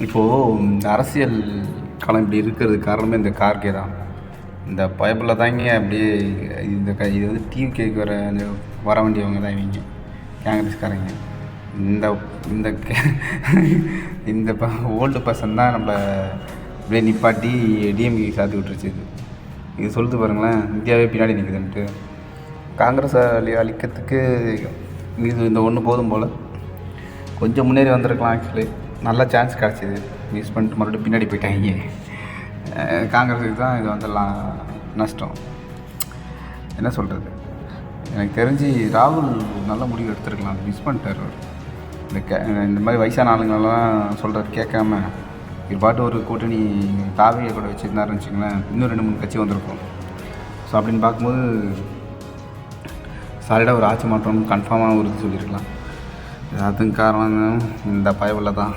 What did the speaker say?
இப்போது இந்த அரசியல் களம் இப்படி இருக்கிறதுக்கு காரணமே இந்த கார்கே தான். இந்த பயபுள்ள தாங்க அப்படியே இது வந்து டிவிகேக்கு வர வேண்டியவங்க தான் இவங்க காங்கிரஸ்காரங்க. இந்த இந்த இந்த ஓல்டு பர்சன் தான் நம்மளை அப்படியே நிப்பாட்டி டிஎம்கே சாத்தி விட்டுருச்சு. இது சொல்லுது பாருங்களேன், இந்தியாவே பின்னாடி நிற்குதுன்ட்டு. காங்கிரஸை அழிக்கிறதுக்கு இந்த ஒன்று போதும் போல். கொஞ்சம் முன்னேறி வந்திருக்கலாம். ஆக்சுவலி நல்ல சான்ஸ் கிடச்சிது, மிஸ் பண்ணிட்டு மறுபடியும் பின்னாடி போயிட்டாங்க. காங்கிரஸுக்கு தான் இது வந்துடலாம் நஷ்டம். என்ன சொல்கிறது, எனக்கு தெரிஞ்சு ராகுல் நல்ல முடிவு எடுத்துருக்கலாம், மிஸ் பண்ணிட்டார். இந்த மாதிரி வயசான ஆளுங்களெல்லாம் சொல்கிறது கேட்காம இது பாட்டு ஒரு கூட்டணி தாவியை கூட வச்சுருந்தாருன்னு வச்சுங்களேன், இன்னும் 2-3 கட்சி வந்திருக்கும். ஸோ அப்படின்னு பார்க்கும்போது சாலிடாக ஒரு ஆட்சி மாற்றம் கன்ஃபார்மாக உறுதி சொல்லியிருக்கலாம். அதுக்கு காரணம் இந்த பயவில் தான்.